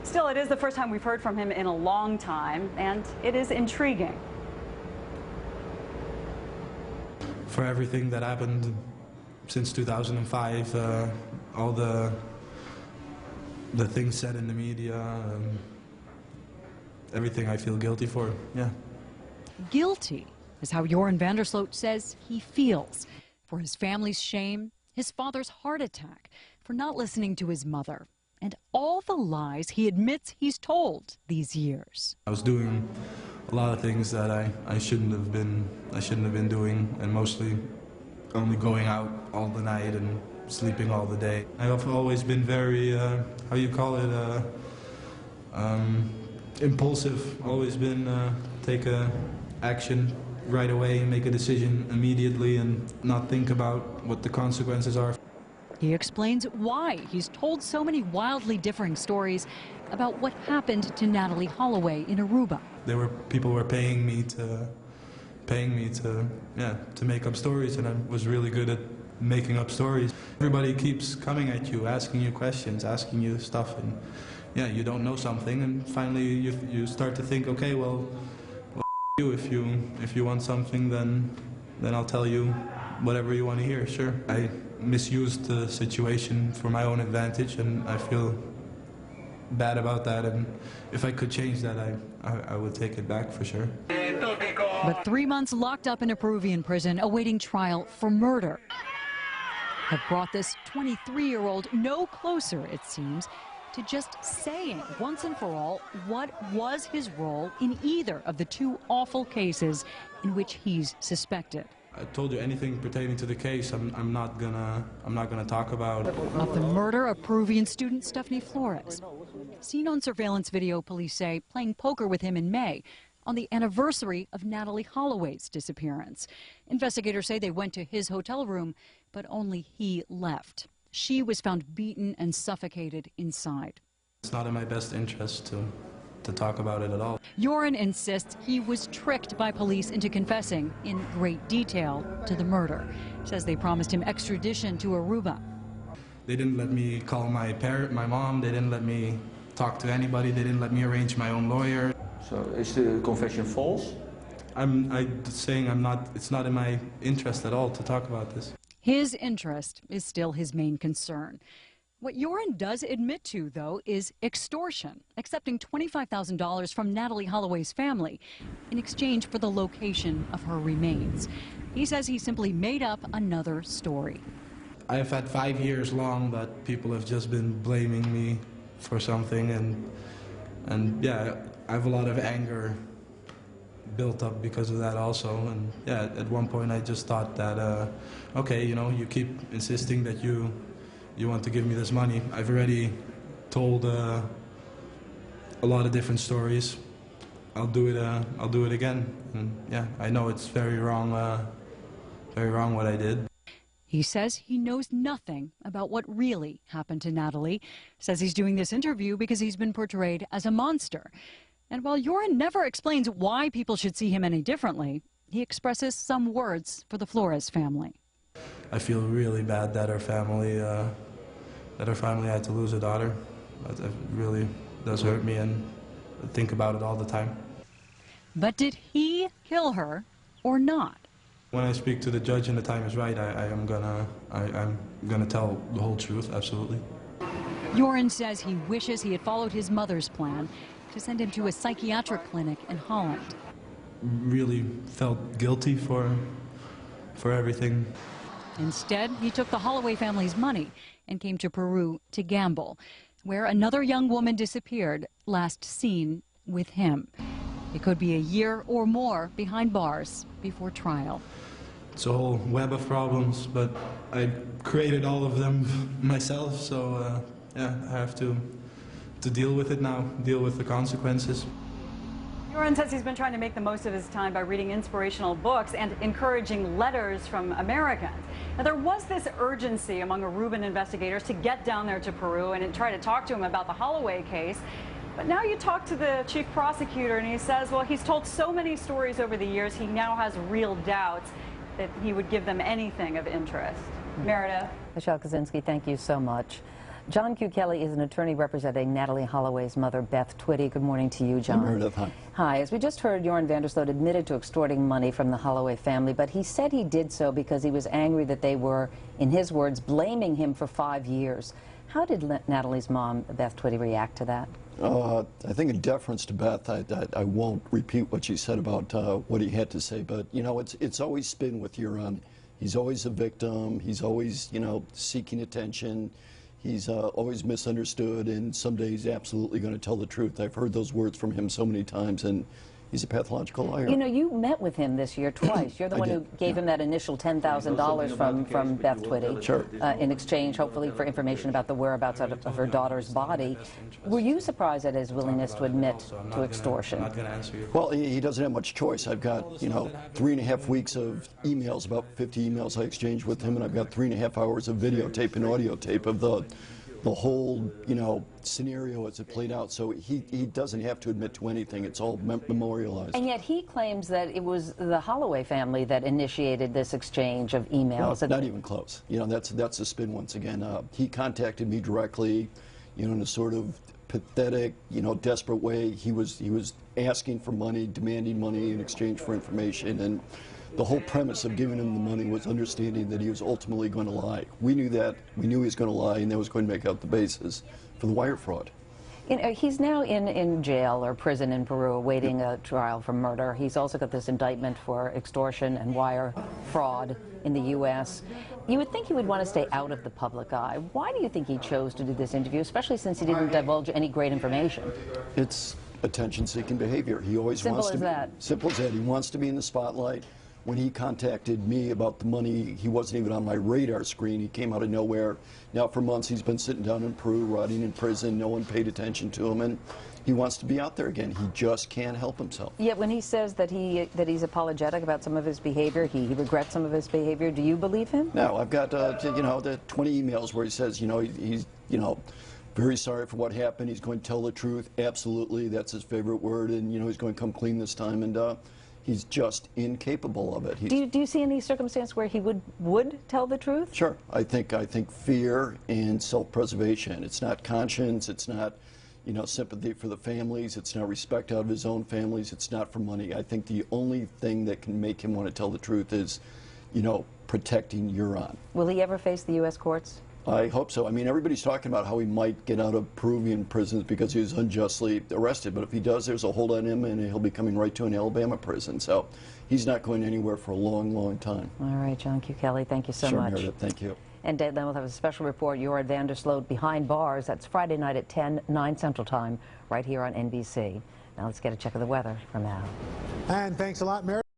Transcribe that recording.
Still, it is the first time we've heard from him in a long time, and it is intriguing. For everything that happened since 2005, all the things said in the media, everything I feel guilty for, yeah. Guilty is how Joran van der Sloot says he feels. For his family's shame, his father's heart attack, for not listening to his mother, and all the lies he admits he's told these years. I was doing a lot of things that I shouldn't have been doing, and mostly only going out all the night and sleeping all the day. I've always been very, how you call it, impulsive. Always been take action right away, make a decision immediately, and not think about what the consequences are. He explains why he's told so many wildly differing stories about what happened to Natalie Holloway in Aruba. People were paying me to make up stories, and I was really good at making up stories. Everybody keeps coming at you, asking you questions, asking you stuff, and yeah, you don't know something, and finally you start to think, okay, well if you want something, then I'll tell you whatever you want to hear. Sure. I misused the situation for my own advantage, and I feel bad about that, and if I could change that, I would take it back for sure. But 3 months locked up in a Peruvian prison awaiting trial for murder have brought this 23-year-old no closer, it seems, to just saying once and for all what was his role in either of the two awful cases in which he's suspected. I told you anything pertaining to the case, I'm not gonna talk about. Of the murder of Peruvian student Stephanie Flores, seen on surveillance video, police say, playing poker with him in May on the anniversary of Natalie Holloway's disappearance. Investigators say they went to his hotel room, but only he left. She was found beaten and suffocated inside. It's not in my best interest to talk about it at all. Joran insists he was tricked by police into confessing in great detail to the murder. Says they promised him extradition to Aruba. They didn't let me call my mom. They didn't let me talk to anybody. They didn't let me arrange my own lawyer. So is the confession false? I'm saying it's not in my interest at all to talk about this. His interest is still his main concern. What Joran does admit to, though, is extortion, accepting $25,000 from Natalie Holloway's family in exchange for the location of her remains. He says he simply made up another story. I've had 5 years long that people have just been blaming me for something, and yeah, I have a lot of anger built up because of that also. And yeah, at one point I just thought that, okay, you know, you keep insisting that you want to give me this money. I've already told a lot of different stories. I'll do it again. And yeah, I know it's very wrong what I did. He says he knows nothing about what really happened to Natalie. Says he's doing this interview because he's been portrayed as a monster. And while Joran never explains why people should see him any differently, he expresses some words for the Flores family. I feel really bad that our family had to lose a daughter. That really does hurt me, and I think about it all the time. But did he kill her or not? When I speak to the judge and the time is right, I'm gonna tell the whole truth, absolutely. Joran says he wishes he had followed his mother's plan to send him to a psychiatric clinic in Holland. Really felt guilty for everything. Instead, he took the Holloway family's money and came to Peru to gamble, where another young woman disappeared, last seen with him. It could be a year or more behind bars before trial. It's a whole web of problems, but I created all of them myself, so yeah, I have to deal with it now, deal with the consequences. Joran says he's been trying to make the most of his time by reading inspirational books and encouraging letters from Americans. Now, there was this urgency among Aruban investigators to get down there to Peru and try to talk to him about the Holloway case. But now you talk to the chief prosecutor and he says, well, he's told so many stories over the years, he now has real doubts that he would give them anything of interest. Meredith? Michelle Kaczynski, thank you so much. John Q. Kelly is an attorney representing Natalie Holloway's mother, Beth Twitty. Good morning to you, John. Meredith, hi. Hi. As we just heard, Joran van der Sloot admitted to extorting money from the Holloway family, but he said he did so because he was angry that they were, in his words, blaming him for 5 years. How did Natalie's mom, Beth Twitty, react to that? I think in deference to Beth, I won't repeat what she said about what he had to say, but, you know, it's always been with Joran. He's always a victim. He's always, you know, seeking attention. He's always misunderstood, and someday he's absolutely going to tell the truth. I've heard those words from him so many times, and he's a pathological liar. You know, you met with him this year twice. You're the one who gave him that initial $10,000 from Beth Twitty. Sure. In exchange, hopefully, for information about the whereabouts of her daughter's body. Were you surprised at his willingness to admit to extortion? Well, he doesn't have much choice. I've got, you know, 3.5 weeks of emails, about 50 emails I exchanged with him, and I've got 3.5 hours of videotape and audio tape of the whole, you know, scenario as it played out. So he doesn't have to admit to anything. It's all memorialized. And yet he claims that it was the Holloway family that initiated this exchange of emails. No, not even close. You know, that's a spin once again. He contacted me directly, you know, in a sort of pathetic, you know, desperate way. He was asking for money, demanding money in exchange for information, and the whole premise of giving him the money was understanding that he was ultimately going to lie. We knew that. We knew he was going to lie, and that was going to make out the basis for the wire fraud. You know, he's now in jail or prison in Peru awaiting a trial for murder. He's also got this indictment for extortion and wire fraud in the U.S. You would think he would want to stay out of the public eye. Why do you think he chose to do this interview, especially since he didn't divulge any great information? It's attention-seeking behavior. He always wants to be. Simple as that. He wants to be in the spotlight. When he contacted me about the money, he wasn't even on my radar screen. He came out of nowhere. Now for months he's been sitting down in Peru, rotting in prison. No one paid attention to him, and he wants to be out there again. He just can't help himself. Yet when he says that he's apologetic about some of his behavior, he regrets some of his behavior, do you believe him? No, I've got you know, the 20 emails where he says, you know, he's you know, very sorry for what happened. He's going to tell the truth. Absolutely, that's his favorite word, and you know, he's going to come clean this time. And he's just incapable of it. Do you see any circumstance where he would tell the truth? Sure. I think fear and self-preservation. It's not conscience. It's not, you know, sympathy for the families. It's not respect out of his own families. It's not for money. I think the only thing that can make him want to tell the truth is, you know, protecting Joran. Will he ever face the U.S. courts? I hope so. I mean, everybody's talking about how he might get out of Peruvian prisons because he was unjustly arrested. But if he does, there's a hold on him, and he'll be coming right to an Alabama prison. So he's not going anywhere for a long, long time. All right, John Q. Kelly, thank you so much. Sure, Meredith, thank you. And then we'll have a special report, Joran van der Sloot behind bars. That's Friday night at 10, 9 Central Time, right here on NBC. Now let's get a check of the weather from Al. And thanks a lot, Mary.